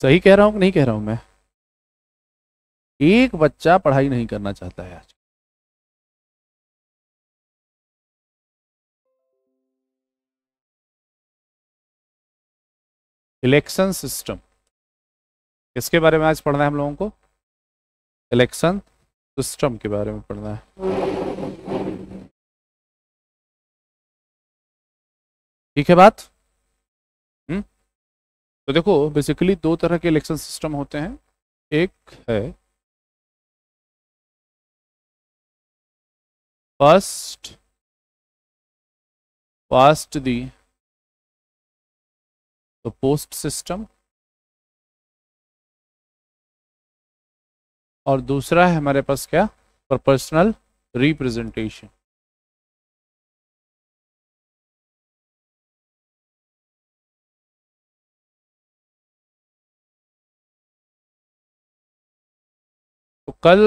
सही कह रहा हूँ कि नहीं कह रहा हूँ मैं? एक बच्चा पढ़ाई नहीं करना चाहता है आज। इलेक्शन सिस्टम, किसके बारे में आज पढ़ना है हम लोगों को? इलेक्शन सिस्टम के बारे में पढ़ना है। ठीक है बात? हम्म। तो देखो, बेसिकली दो तरह के इलेक्शन सिस्टम होते हैं। एक है फर्स्ट पास्ट दी तो पोस्ट सिस्टम, और दूसरा है हमारे पास क्या, प्रोपोर्शनल रिप्रेजेंटेशन। तो कल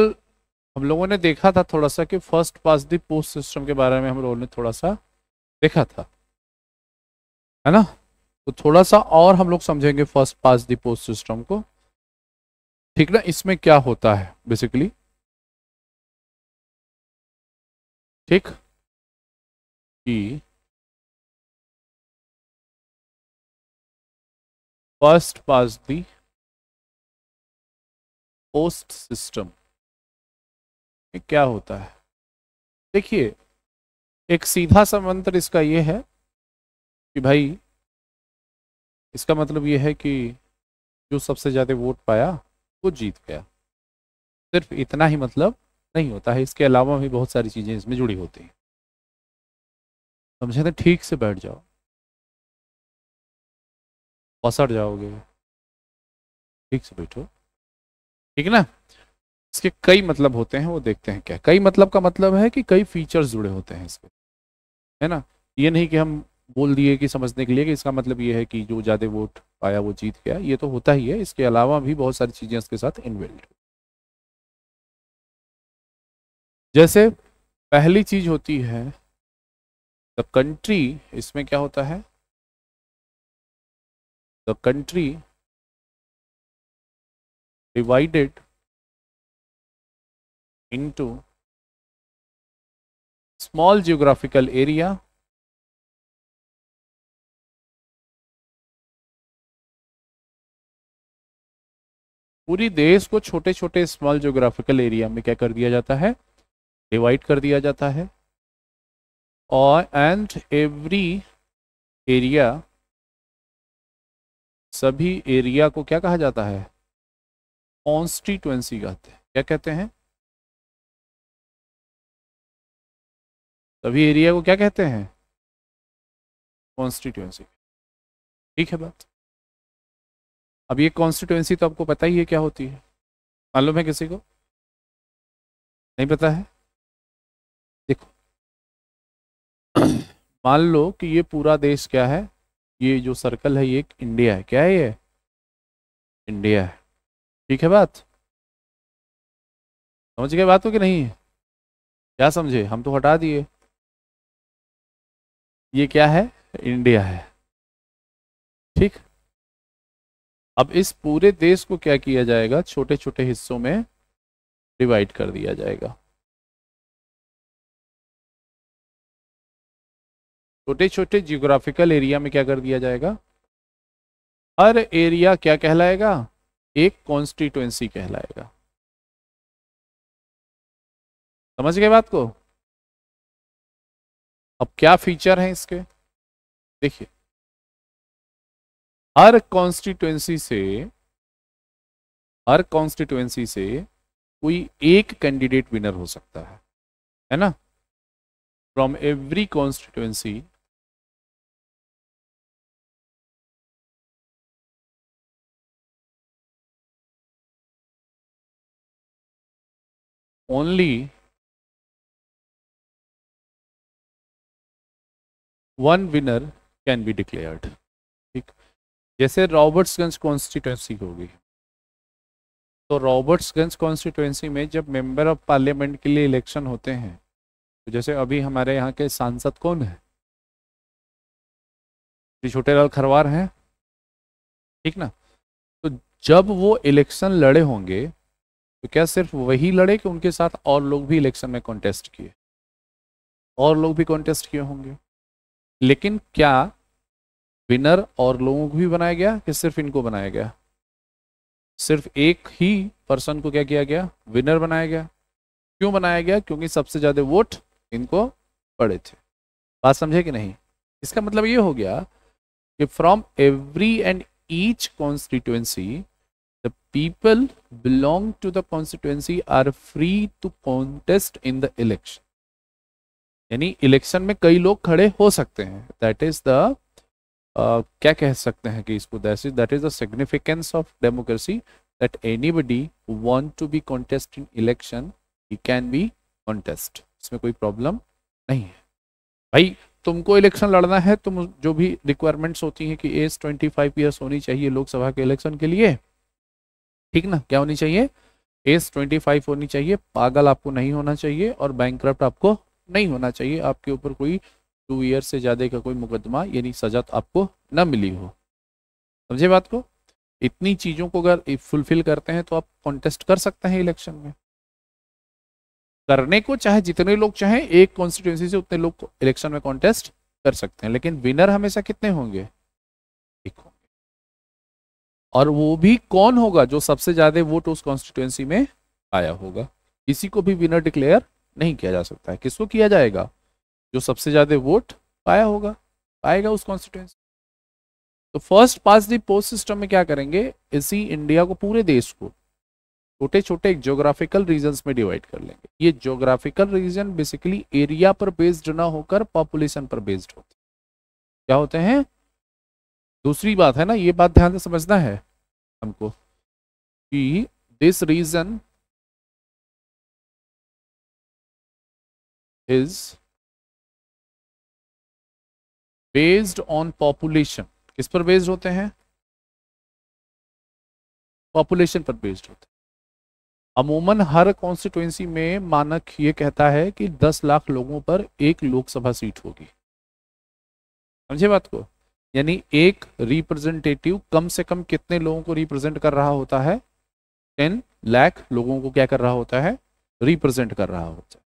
हम लोगों ने देखा था थोड़ा सा कि फर्स्ट पास दी पोस्ट सिस्टम के बारे में हम लोगों ने थोड़ा सा देखा था, है ना? तो थोड़ा सा और हम लोग समझेंगे फर्स्ट पास दी पोस्ट सिस्टम को। ठीक ना? इसमें क्या होता है बेसिकली, ठीक, कि फर्स्ट पास दी पोस्ट सिस्टम में क्या होता है? देखिए, एक सीधा सा मंत्र इसका ये है कि भाई, इसका मतलब ये है कि जो सबसे ज्यादा वोट पाया वो जीत गया। सिर्फ इतना ही मतलब नहीं होता है, इसके अलावा भी बहुत सारी चीजें इसमें जुड़ी होती हैं। समझे? तो ठीक से बैठ जाओ, पसट जाओगे। ठीक से बैठो, ठीक है ना? इसके कई मतलब होते हैं, वो देखते हैं क्या। कई मतलब का मतलब है कि कई फीचर्स जुड़े होते हैं इसके, है ना? ये नहीं कि हम बोल दिए कि समझने के लिए कि इसका मतलब ये है कि जो ज़्यादा वोट पाया वो जीत गया। ये तो होता ही है, इसके अलावा भी बहुत सारी चीज़ें इसके साथ इन्वॉल्व। जैसे पहली चीज होती है द कंट्री। इसमें क्या होता है? The country divided into small geographical area पूरी देश को छोटे छोटे स्मॉल जियोग्राफिकल एरिया में क्या कर दिया जाता है? डिवाइड कर दिया जाता है। और एंड एवरी एरिया, सभी एरिया को क्या कहा जाता है? कॉन्स्टिट्युएंसी कहते हैं। क्या कहते हैं? सभी एरिया को क्या कहते हैं? कॉन्स्टिट्युएंसी। ठीक है बात? अब ये कॉन्स्टिट्युएंसी तो आपको पता ही है क्या होती है, मालूम है किसी को? नहीं पता है? देखो, मान लो कि ये पूरा देश क्या है, ये जो सर्कल है ये इंडिया है। क्या है ये? इंडिया है। ठीक है बात? समझ गए बात हो कि नहीं? क्या समझे? हम तो हटा दिए। ये क्या है? इंडिया है। ठीक। अब इस पूरे देश को क्या किया जाएगा? छोटे छोटे हिस्सों में डिवाइड कर दिया जाएगा। छोटे छोटे जियोग्राफिकल एरिया में क्या कर दिया जाएगा? हर एरिया क्या कहलाएगा? एक कॉन्स्टिट्युएंसी कहलाएगा। समझ गए बात को? अब क्या फीचर है इसके? देखिए, हर कॉन्स्टिट्युएंसी से हर कॉन्स्टिट्युएंसी से कोई एक कैंडिडेट विनर हो सकता है ना? From every constituency only one winner can be declared. ठीक। जैसे रॉबर्ट्सगंज कॉन्स्टिट्युएंसी होगी, तो रॉबर्ट्सगंज कॉन्स्टिट्युएंसी में जब मेंबर ऑफ पार्लियामेंट के लिए इलेक्शन होते हैं, तो जैसे अभी हमारे यहाँ के सांसद कौन है? श्री छोटेलाल खरवार हैं, ठीक ना? तो जब वो इलेक्शन लड़े होंगे तो क्या सिर्फ वही लड़े कि उनके साथ और लोग भी इलेक्शन में कॉन्टेस्ट किए? और लोग भी कॉन्टेस्ट किए होंगे। लेकिन क्या विनर और लोगों को भी बनाया गया कि सिर्फ इनको बनाया गया? सिर्फ एक ही पर्सन को क्या किया गया? विनर बनाया गया। क्यों बनाया गया? क्योंकि सबसे ज्यादा वोट इनको पड़े थे। बात समझे कि नहीं? इसका मतलब ये हो गया कि from every and each constituency the people belong to the constituency are free to contest in the election. यानी इलेक्शन में कई लोग खड़े हो सकते हैं। दैट इज द क्या कह सकते हैं कि इसको, that is the significance of democracy, that anybody who want to be contest in election he can be contest. इसमें कोई प्रॉब्लम नहीं है। भाई तुमको इलेक्शन लड़ना है, तुम जो भी रिक्वायरमेंट्स होती हैं कि एज 25 ईयर्स होनी चाहिए लोकसभा के इलेक्शन के लिए, ठीक ना? क्या होनी चाहिए? एज 25 होनी चाहिए। पागल आपको नहीं होना चाहिए और बैंकक्रप्ट आपको नहीं होना चाहिए। आपके ऊपर कोई 2 ईयर से ज्यादा का कोई मुकदमा यानी सजा आपको न मिली हो। समझे बात को? इतनी चीजों को अगर फुलफिल करते हैं तो आप कॉन्टेस्ट कर सकते हैं इलेक्शन में। करने को चाहे जितने लोग चाहें, एक कॉन्स्टिट्यूंसी से उतने लोग इलेक्शन में कॉन्टेस्ट कर सकते हैं, लेकिन विनर हमेशा कितने होंगे? एक होंगे। और वो भी कौन होगा? जो सबसे ज्यादा वोट उस कॉन्स्टिट्यूंसी में आया होगा। किसी को भी विनर डिक्लेयर नहीं किया जा सकता है। किसको किया जाएगा? जो सबसे ज्यादा वोट पाया होगा, पाएगा उस कॉन्स्टिट्यूंसी। तो first pass the post system में क्या करेंगे? इसी इंडिया को, पूरे देश को छोटे छोटे ज्योग्राफिकल रीजन्स में डिवाइड कर लेंगे। ये ज्योग्राफिकल रीजन बेसिकली एरिया पर बेस्ड ना होकर पॉपुलेशन पर बेस्ड होते हैं। क्या होते हैं? दूसरी बात है ना, ये बात ध्यान से समझना है हमको कि this region is based on population. किस पर बेस्ड होते हैं? पॉपुलेशन पर बेस्ड होते हैं। अमूमन हर कॉन्स्टिट्यूंसी में मानक ये कहता है कि 10 लाख लोगों पर एक लोकसभा सीट होगी। समझे बात को? यानी एक रिप्रेजेंटेटिव कम से कम कितने लोगों को रिप्रेजेंट कर रहा होता है? 10 लाख लोगों को क्या कर रहा होता है? रिप्रेजेंट कर रहा होता है।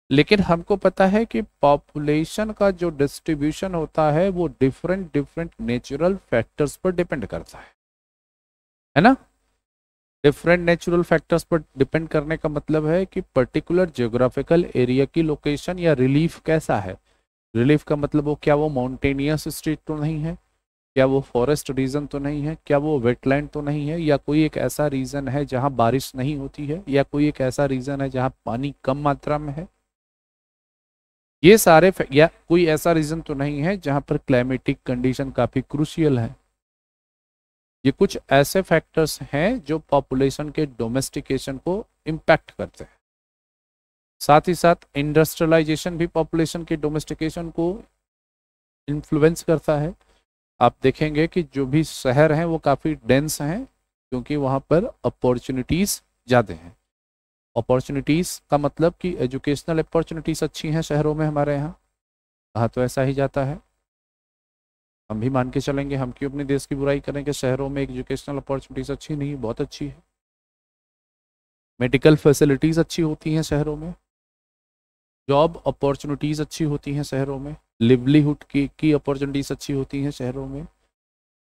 लेकिन हमको पता है कि पॉपुलेशन का जो डिस्ट्रीब्यूशन होता है वो डिफरेंट डिफरेंट नेचुरल फैक्टर्स पर डिपेंड करता है ना? डिफरेंट नेचुरल फैक्टर्स पर डिपेंड करने का मतलब है कि पर्टिकुलर जियोग्राफिकल एरिया की लोकेशन या रिलीफ कैसा है। रिलीफ का मतलब वो, क्या वो माउंटेनियस स्टेट तो नहीं है? क्या वो फॉरेस्ट रीजन तो नहीं है? क्या वो वेटलैंड तो नहीं है? या कोई एक ऐसा रीजन है जहां बारिश नहीं होती है? या कोई एक ऐसा रीजन है जहां पानी कम मात्रा में है? ये सारे या कोई ऐसा रीजन तो नहीं है जहां पर क्लाइमेटिक कंडीशन काफी क्रूशियल है? ये कुछ ऐसे फैक्टर्स हैं जो पॉपुलेशन के डोमेस्टिकेशन को इम्पैक्ट करते हैं। साथ ही साथ इंडस्ट्रियलाइजेशन भी पॉपुलेशन के डोमेस्टिकेशन को इन्फ्लुएंस करता है। आप देखेंगे कि जो भी शहर हैं वो काफ़ी डेंस हैं क्योंकि वहाँ पर अपॉर्चुनिटीज़ ज़्यादा हैं। अपॉर्चुनिटीज़ का मतलब कि एजुकेशनल अपॉर्चुनिटीज़ अच्छी हैं शहरों में हमारे यहाँ। कहाँ तो ऐसा ही जाता है। हम भी मान के चलेंगे, हम क्यों अपने देश की बुराई करें कि शहरों में एजुकेशनल अपॉर्चुनिटीज़ अच्छी नहीं? बहुत अच्छी है। मेडिकल फैसिलिटीज़ अच्छी होती हैं शहरों में, जॉब अपॉर्चुनिटीज़ अच्छी होती हैं शहरों में, लिवलीहुड की अपॉर्चुनिटीज़ अच्छी होती हैं शहरों में।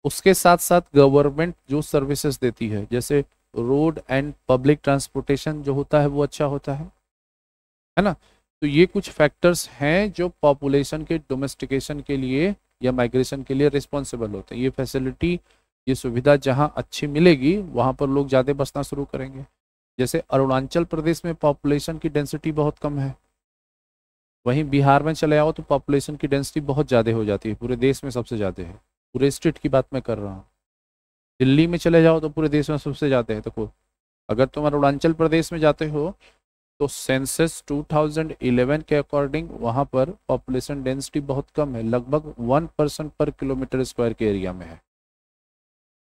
उसके साथ साथ गवर्नमेंट जो सर्विसेज देती है, जैसे रोड एंड पब्लिक ट्रांसपोर्टेशन जो होता है वो अच्छा होता है ना? तो ये कुछ फैक्टर्स हैं जो पॉपुलेशन के डोमेस्टिकेशन के लिए या माइग्रेशन के लिए रिस्पॉन्सिबल होते हैं। ये फैसिलिटी, ये सुविधा जहाँ अच्छी मिलेगी वहाँ पर लोग ज़्यादा बसना शुरू करेंगे। जैसे अरुणाचल प्रदेश में पॉपुलेशन की डेंसिटी बहुत कम है, वहीं बिहार में चले आओ तो पॉपुलेशन की डेंसिटी बहुत ज़्यादा हो जाती है, पूरे देश में सबसे ज़्यादा है। पूरे स्टेट की बात मैं कर रहा हूँ। दिल्ली में चले जाओ तो पूरे देश में सबसे ज़्यादा है। देखो, अगर तुम अरुणाचल प्रदेश में जाते हो तो सेंसस 2011 के अकॉर्डिंग वहाँ पर पॉपुलेशन डेंसिटी बहुत कम है, लगभग 1% पर किलोमीटर स्क्वायर के एरिया में है।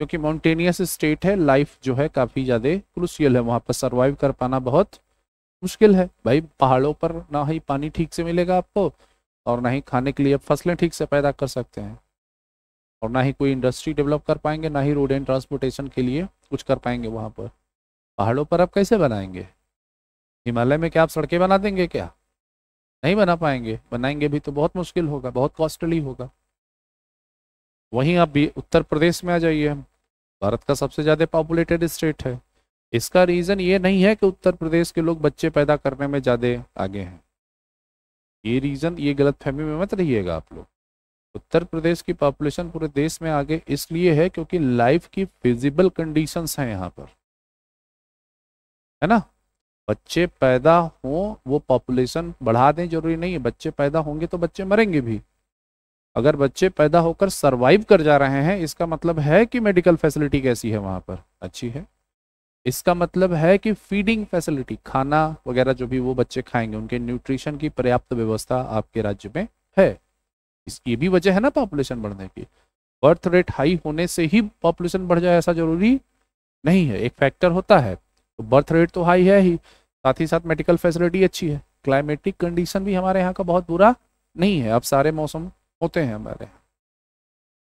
क्योंकि माउंटेनियस स्टेट है, लाइफ जो है काफ़ी ज़्यादा क्रूशियल है, वहाँ पर सर्वाइव कर पाना बहुत मुश्किल है। भाई पहाड़ों पर ना ही पानी ठीक से मिलेगा आपको और ना ही खाने के लिए फसलें ठीक से पैदा कर सकते हैं। और ना ही कोई इंडस्ट्री डेवलप कर पाएंगे, ना ही रोड एंड ट्रांसपोर्टेशन के लिए कुछ कर पाएंगे वहाँ पर। पहाड़ों पर आप कैसे बनाएंगे? हिमालय में क्या आप सड़कें बना देंगे क्या? नहीं बना पाएंगे, बनाएंगे भी तो बहुत मुश्किल होगा, बहुत कॉस्टली होगा। वहीं आप भी उत्तर प्रदेश में आ जाइए, भारत का सबसे ज़्यादा पॉपुलेटेड स्टेट है। इसका रीज़न ये नहीं है कि उत्तर प्रदेश के लोग बच्चे पैदा करने में ज़्यादा आगे हैं, ये रीज़न, ये गलत फहमी में मत रहिएगा आप लोग। उत्तर प्रदेश की पॉपुलेशन पूरे देश में आगे इसलिए है क्योंकि लाइफ की फिजिबल कंडीशंस हैं यहाँ पर, है ना। बच्चे पैदा हों, वो पॉपुलेशन बढ़ा दें जरूरी नहीं है, बच्चे पैदा होंगे तो बच्चे मरेंगे भी। अगर बच्चे पैदा होकर सरवाइव कर जा रहे हैं, इसका मतलब है कि मेडिकल फैसिलिटी कैसी है वहां पर, अच्छी है। इसका मतलब है कि फीडिंग फैसिलिटी, खाना वगैरह जो भी वो बच्चे खाएंगे, उनके न्यूट्रिशन की पर्याप्त व्यवस्था आपके राज्य में है। इसकी भी वजह है ना पॉपुलेशन बढ़ने की। बर्थ रेट हाई होने से ही पॉपुलेशन बढ़ जाए ऐसा जरूरी नहीं है, एक फैक्टर होता है। तो बर्थ रेट तो हाई है ही, साथ ही साथ मेडिकल फैसिलिटी अच्छी है, क्लाइमेटिक कंडीशन भी हमारे यहाँ का बहुत बुरा नहीं है, अब सारे मौसम होते हैं हमारे यहाँ।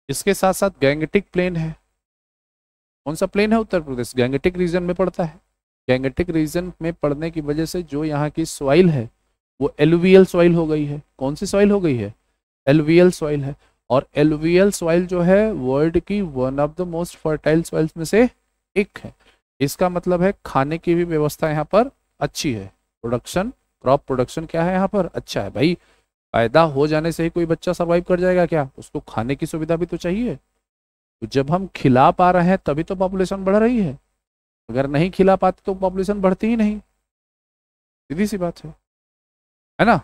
इसके साथ साथ गैंगेटिक प्लेन है। कौन सा प्लेन है? उत्तर प्रदेश गैंगेटिक रीजन में पड़ता है। गैंगेटिक रीजन में पड़ने की वजह से जो यहाँ की सॉइल है वो एलुवियल सॉइल हो गई है। कौन सी सॉइल हो गई है? एलुवियल सॉइल है। और एलुवियल सॉइल जो है वर्ल्ड की one of the most fertile soils में से एक है। इसका मतलब है खाने की भी व्यवस्था यहाँ पर अच्छी है, प्रोडक्शन, क्रॉप प्रोडक्शन क्या है यहाँ पर अच्छा है। भाई पैदा हो जाने से ही कोई बच्चा सर्वाइव कर जाएगा क्या? उसको खाने की सुविधा भी तो चाहिए। तो जब हम खिला पा रहे हैं तभी तो पॉपुलेशन बढ़ रही है, अगर नहीं खिला पाते तो पॉपुलेशन बढ़ती ही नहीं, सीधी सी बात है ना।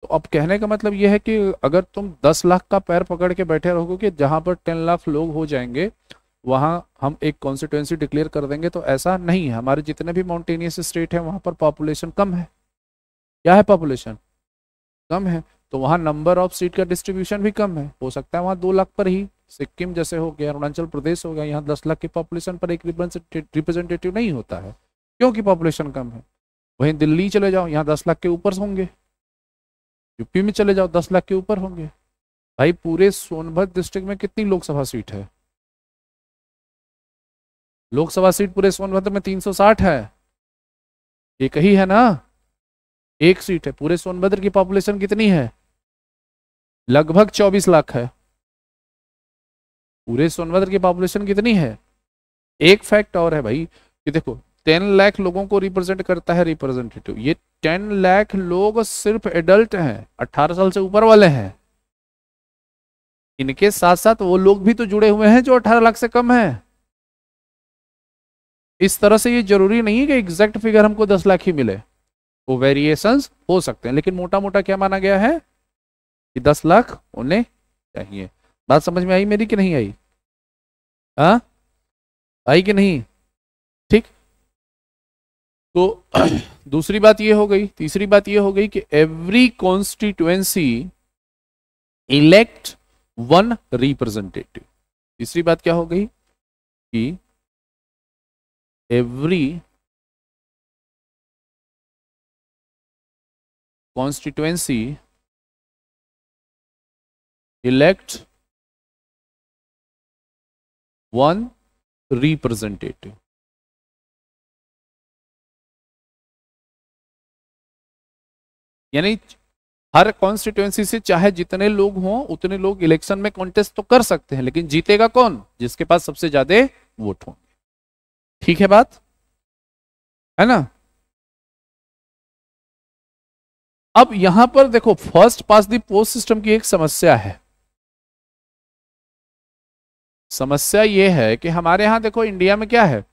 तो अब कहने का मतलब यह है कि अगर तुम 10 लाख का पैर पकड़ के बैठे रहोगे कि जहां पर 10 लाख लोग हो जाएंगे वहां हम एक कॉन्स्टिट्यूएंसी डिक्लेयर कर देंगे, तो ऐसा नहीं है। हमारे जितने भी माउंटेनियस स्टेट है वहां पर पॉपुलेशन कम है। क्या है? पॉपुलेशन कम है, तो वहाँ नंबर ऑफ सीट का डिस्ट्रीब्यूशन भी कम है। हो सकता है वहाँ 2 लाख पर ही, सिक्किम जैसे हो गया, अरुणाचल प्रदेश हो गया, यहाँ 10 लाख की पॉपुलेशन पर एक रिप्रेजेंटेटिव नहीं होता है क्योंकि पॉपुलेशन कम है। वहीं दिल्ली चले जाओ, यहाँ 10 लाख के ऊपर होंगे। यूपी में चले जाओ 10 लाख के ऊपर होंगे। भाई पूरे सोनभद्र डिस्ट्रिक्ट में कितनी लोकसभा सीट है? लोकसभा सीट पूरे सोनभद्र में 360 है, एक ही है ना, एक सीट है। पूरे सोनभद्र की पॉपुलेशन कितनी है? लगभग 24 लाख है। पूरे सोनभद्र की पॉपुलेशन कितनी है? एक फैक्ट और है भाई कि देखो 10 लाख लोगों को रिप्रेजेंट करता है रिप्रेजेंटेटिव। ये 10 लाख लोग सिर्फ एडल्ट हैं, 18 साल से ऊपर वाले हैं। इनके साथ साथ वो लोग भी तो जुड़े हुए हैं जो 18 लाख से कम है। इस तरह से ये जरूरी नहीं है कि एग्जैक्ट फिगर हमको 10 लाख ही मिले, वो वेरिएशंस हो सकते हैं, लेकिन मोटा मोटा क्या माना गया है कि 10 लाख होने चाहिए। बात समझ में आई मेरी कि नहीं आई? हाँ, आई कि नहीं? ठीक। तो दूसरी बात ये हो गई। तीसरी बात ये हो गई कि एवरी कॉन्स्टिट्यूएंसी इलेक्ट 1 रिप्रेजेंटेटिव। तीसरी बात क्या हो गई कि एवरी कॉन्स्टिट्यूएंसी इलेक्ट 1 रिप्रेजेंटेटिव। यानी हर कॉन्स्टिट्यूएंसी से चाहे जितने लोग हों उतने लोग इलेक्शन में कॉन्टेस्ट तो कर सकते हैं, लेकिन जीतेगा कौन? जिसके पास सबसे ज्यादा वोट होंगे। ठीक है बात, है ना। अब यहां पर देखो first pass the post system की एक समस्या है। समस्या यह है कि हमारे यहां देखो इंडिया में क्या है,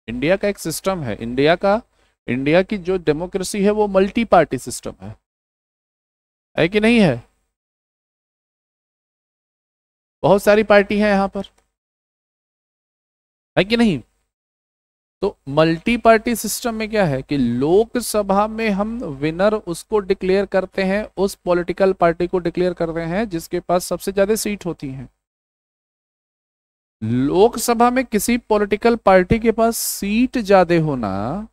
इंडिया का एक सिस्टम है, इंडिया की जो डेमोक्रेसी है वो मल्टी पार्टी सिस्टम है कि नहीं है? बहुत सारी पार्टी है यहां पर, है कि नहीं? तो मल्टी पार्टी सिस्टम में क्या है कि लोकसभा में हम विनर उसको डिक्लेयर करते हैं, उस पॉलिटिकल पार्टी को डिक्लेयर करते हैं जिसके पास सबसे ज्यादा सीट होती हैं। लोकसभा में किसी पॉलिटिकल पार्टी के पास सीट ज्यादा होना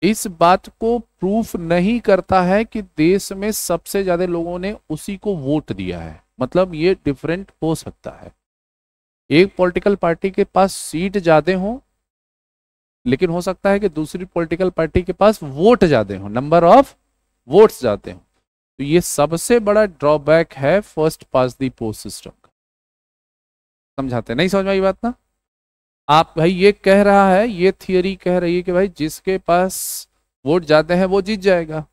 इस बात को प्रूफ नहीं करता है कि देश में सबसे ज्यादा लोगों ने उसी को वोट दिया है। मतलब ये डिफरेंट हो सकता है। एक पॉलिटिकल पार्टी के पास सीट ज्यादा हो, लेकिन हो सकता है कि दूसरी पॉलिटिकल पार्टी के पास वोट ज्यादा हो, नंबर ऑफ वोट्स ज्यादा हो। तो ये सबसे बड़ा ड्रॉबैक है first pass the post system का। समझाते नहीं, समझ में आई बात ना? आप भाई ये कह रहा है, ये थियरी कह रही है कि भाई जिसके पास वोट ज्यादा है वो जीत जाएगा।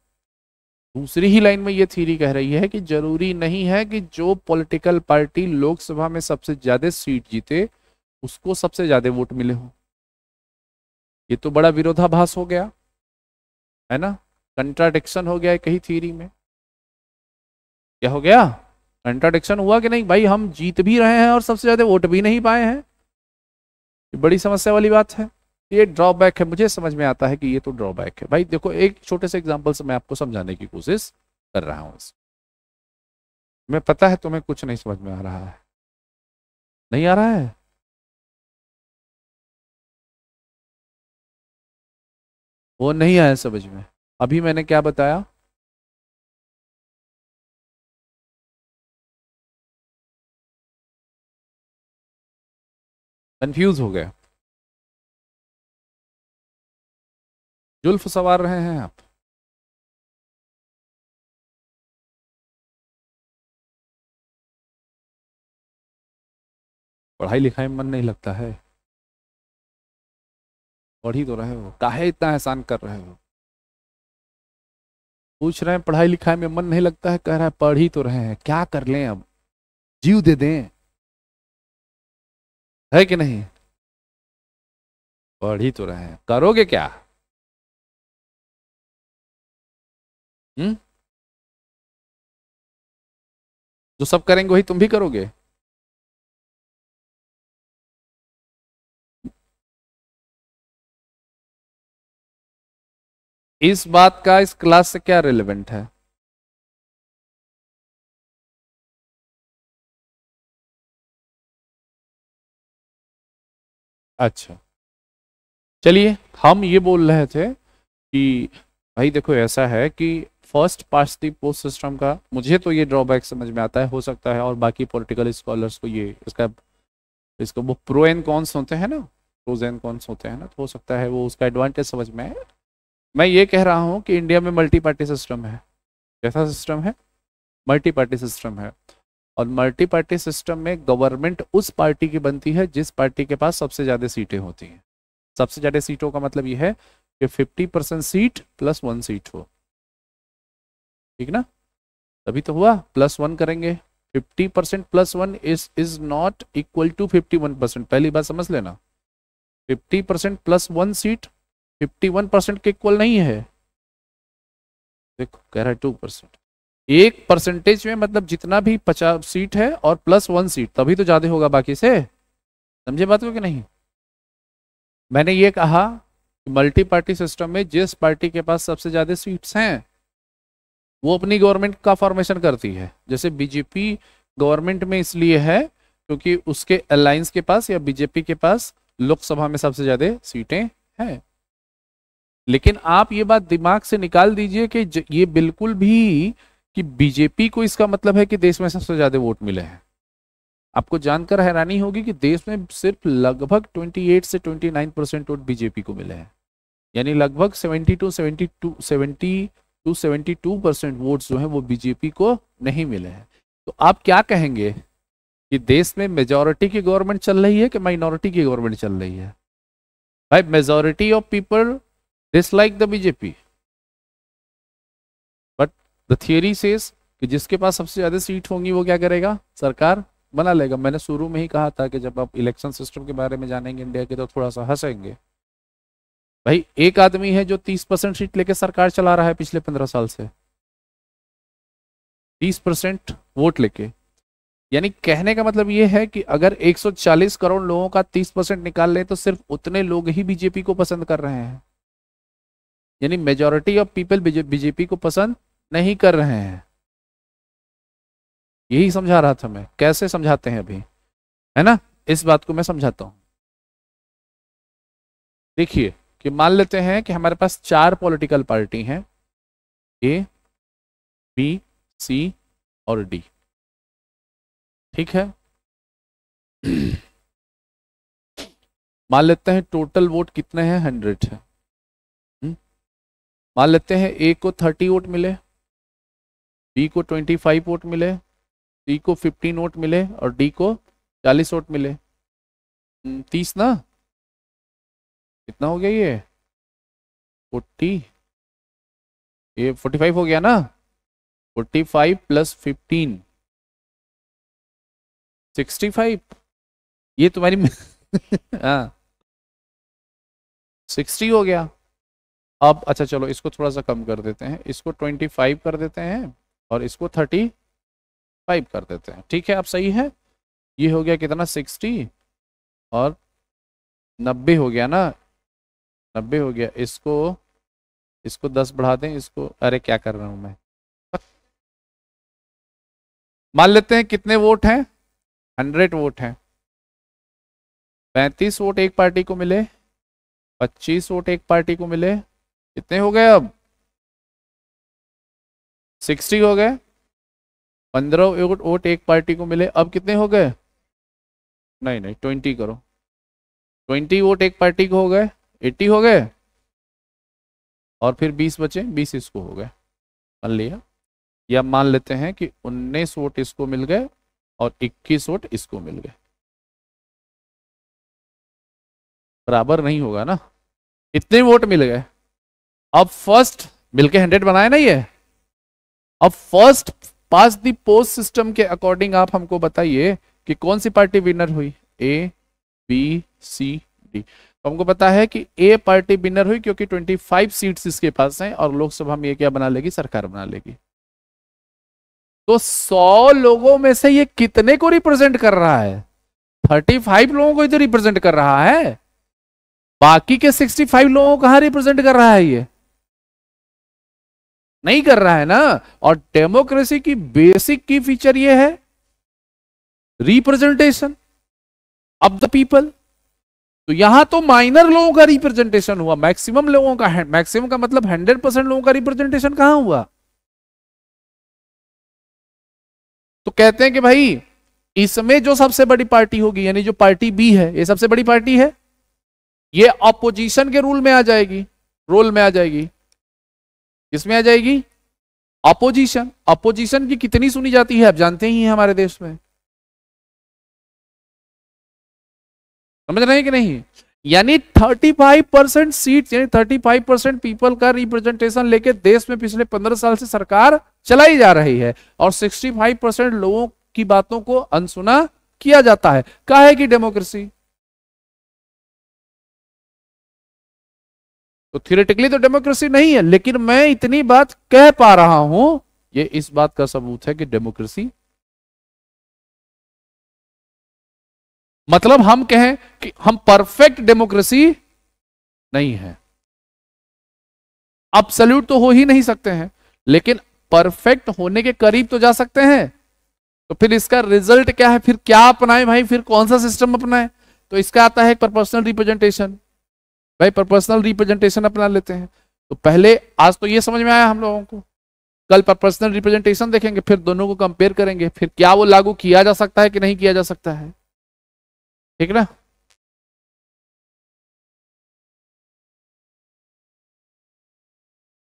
दूसरी ही लाइन में ये थ्योरी कह रही है कि जरूरी नहीं है कि जो पॉलिटिकल पार्टी लोकसभा में सबसे ज्यादा सीट जीते उसको सबसे ज्यादा वोट मिले हो। ये तो बड़ा विरोधाभास हो गया, है ना? कंट्राडिक्शन हो गया कहीं थ्योरी में। क्या हो गया? कंट्राडिक्शन हुआ कि नहीं भाई? हम जीत भी रहे हैं और सबसे ज्यादा वोट भी नहीं पाए हैं। ये बड़ी समस्या वाली बात है। ये ड्रॉबैक है, मुझे समझ में आता है कि ये तो ड्रॉबैक है। भाई देखो, एक छोटे से एग्जांपल से मैं आपको समझाने की कोशिश कर रहा हूँ। मैं पता है तुम्हें कुछ नहीं समझ में आ रहा है, नहीं आ रहा है। वो नहीं आया समझ में। अभी मैंने क्या बताया? कंफ्यूज हो गए? जुल्फ सवार रहे हैं आप? पढ़ाई लिखाई में मन नहीं लगता है? पढ़ ही तो रहे हो, काहे इतना एहसान कर रहे हो? पूछ रहे हैं पढ़ाई लिखाई में मन नहीं लगता है, कह रहा है पढ़ ही तो रहे हैं, क्या कर लें अब? जीव दे दें? है कि नहीं? पढ़ ही तो रहे हैं, करोगे क्या? हम्म? जो सब करेंगे वही तुम भी करोगे? इस बात का इस क्लास से क्या रिलेवेंट है? अच्छा, चलिए, हम ये बोल रहे थे कि भाई देखो, ऐसा है कि first past the post system का मुझे तो ये ड्रॉबैक समझ में आता है। हो सकता है और बाकी पॉलिटिकल स्कॉलर्स को ये इसका वो प्रो एंड कॉन्स होते हैं ना, प्रोज एंड कॉन्स होते हैं ना, तो हो सकता है वो उसका एडवांटेज समझ में आए। मैं ये कह रहा हूँ कि इंडिया में मल्टी पार्टी सिस्टम है। कैसा सिस्टम है? मल्टी पार्टी सिस्टम है। और मल्टी पार्टी सिस्टम में गवर्नमेंट उस पार्टी की बनती है जिस पार्टी के पास सबसे ज्यादा सीटें होती हैं। सबसे ज्यादा सीटों का मतलब ये है कि 50% सीट प्लस 1 सीट हो। ठीक ना? तभी तो हुआ, +1 करेंगे। 50% +1 इज नॉट इक्वल टू 51%, पहली बात समझ लेना। 50% +1 सीट 51% के इक्वल नहीं है। देखो कह रहा है 2%। एक परसेंटेज में मतलब जितना भी 50 सीट है और +1 सीट, तभी तो ज्यादा होगा बाकी से। समझे बात को कि नहीं? मैंने ये कहा कि मल्टी पार्टी सिस्टम में जिस पार्टी के पास सबसे ज्यादा सीट्स हैं वो अपनी गवर्नमेंट का फॉर्मेशन करती है। जैसे बीजेपी गवर्नमेंट में इसलिए है क्योंकि उसके अलायंस के पास या बीजेपी के पास लोकसभा में सबसे ज्यादा सीटें हैं। लेकिन आप ये बात दिमाग से निकाल दीजिए कि ये बिल्कुल भी कि बीजेपी को इसका मतलब है कि देश में सबसे ज्यादा वोट मिले हैं। आपको जानकर हैरानी होगी कि देश में सिर्फ लगभग 28 से 29% वोट बीजेपी को मिले हैं। यानी लगभग 72% वोट्स जो हैं वो बीजेपी को नहीं मिले हैं। तो आप क्या कहेंगे कि देश में मेजॉरिटी की गवर्नमेंट चल रही है कि माइनॉरिटी की गवर्नमेंट चल रही है? भाई majority of people dislike the BJP, but the theory says कि जिसके पास सबसे ज्यादा सीट होंगी वो क्या करेगा? सरकार बना लेगा। मैंने शुरू में ही कहा था कि जब आप इलेक्शन सिस्टम के बारे में जानेंगे इंडिया के तो थोड़ा सा हंसेंगे। भाई एक आदमी है जो 30% सीट लेके सरकार चला रहा है पिछले 15 साल से, 30% वोट लेके। यानी कहने का मतलब ये है कि अगर 140 करोड़ लोगों का 30% निकाल ले तो सिर्फ उतने लोग ही बीजेपी को पसंद कर रहे हैं। यानी मेजॉरिटी ऑफ पीपल बीजेपी को पसंद नहीं कर रहे हैं। यही समझा रहा था मैं। कैसे समझाते हैं अभी, है ना? इस बात को मैं समझाता हूं। देखिए कि मान लेते हैं कि हमारे पास 4 पॉलिटिकल पार्टी हैं, ए, बी, सी और डी। ठीक है? मान लेते हैं टोटल वोट कितने हैं, 100 है। मान लेते हैं ए को 30 वोट मिले, बी को 25 वोट मिले, सी को 15 वोट मिले और डी को 40 वोट मिले। 30 ना, कितना हो गया ये 40, ये 45 हो गया ना, 45 प्लस 15 65, ये तुम्हारी हाँ 60 हो गया। अब अच्छा चलो इसको थोड़ा सा कम कर देते हैं, इसको 25 कर देते हैं और इसको 35 कर देते हैं। ठीक है, अब सही है। ये हो गया कितना 60 और 90 हो गया ना, 90 हो गया। इसको 10 बढ़ा दें, इसको, अरे क्या कर रहा हूं मैं। मान लेते हैं कितने वोट हैं, 100 वोट हैं। 35 वोट एक पार्टी को मिले, 25 वोट एक पार्टी को मिले, कितने हो गए अब 60 हो गए। 15 वोट एक पार्टी को मिले, अब कितने हो गए, नहीं 20 करो, 20 वोट एक पार्टी को हो गए, 80 हो गए और फिर 20 बचे, 20 इसको हो गए, मान लिया। या मान लेते हैं कि 19 वोट इसको मिल गए और 21 वोट इसको मिल गए। बराबर नहीं होगा ना, इतने वोट मिल गए। अब फर्स्ट मिलके 100 बनाए ना ये। अब first pass the post system के अकॉर्डिंग आप हमको बताइए कि कौन सी पार्टी विनर हुई, ए बी सी डी। तो हमको पता है कि ए पार्टी विनर हुई क्योंकि 25 सीट्स इसके पास हैं और लोकसभा में ये क्या बना लेगी, सरकार बना लेगी। तो 100 लोगों में से ये कितने को रिप्रेजेंट कर रहा है, 35 लोगों को इधर रिप्रेजेंट कर रहा है, बाकी के 65 लोगों को कहां रिप्रेजेंट कर रहा है, ये नहीं कर रहा है ना। और डेमोक्रेसी की बेसिक की फीचर ये है रिप्रेजेंटेशन ऑफ द पीपल। तो यहां तो माइनर लोगों का रिप्रेजेंटेशन हुआ, मैक्सिमम लोगों का, मैक्सिमम का मतलब 100% लोगों का रिप्रेजेंटेशन कहां हुआ। तो कहते हैं कि भाई इसमें जो सबसे बड़ी पार्टी होगी, यानी जो पार्टी बी है, ये सबसे बड़ी पार्टी है, ये ऑपोजिशन के रूल में आ जाएगी, रोल में आ जाएगी। किसमें आ जाएगी, ऑपोजिशन। ऑपोजिशन की कितनी सुनी जाती है आप जानते ही हैं हमारे देश में, समझ रहे हैं कि नहीं। यानी 35% सीट, यानी 35% पीपल का रिप्रेजेंटेशन लेके देश में पिछले 15 साल से सरकार चलाई जा रही है और 65% लोगों की बातों को अनसुना किया जाता है। काहे की डेमोक्रेसी। तो थियोरेटिकली तो डेमोक्रेसी नहीं है, लेकिन मैं इतनी बात कह पा रहा हूं, ये इस बात का सबूत है कि डेमोक्रेसी, मतलब हम कहें कि हम परफेक्ट डेमोक्रेसी नहीं है, अब्सोल्यूट तो हो ही नहीं सकते हैं, लेकिन परफेक्ट होने के करीब तो जा सकते हैं। तो फिर इसका रिजल्ट क्या है, फिर क्या अपनाएं भाई, फिर कौन सा सिस्टम अपनाएं। तो इसका आता है प्रोपोर्शनल रिप्रेजेंटेशन। भाई प्रोपोर्शनल रिप्रेजेंटेशन अपना लेते हैं। तो पहले आज तो ये समझ में आया हम लोगों को, कल प्रोपोर्शनल रिप्रेजेंटेशन देखेंगे, फिर दोनों को कंपेयर करेंगे, फिर क्या वो लागू किया जा सकता है कि नहीं किया जा सकता है, ठीक ना।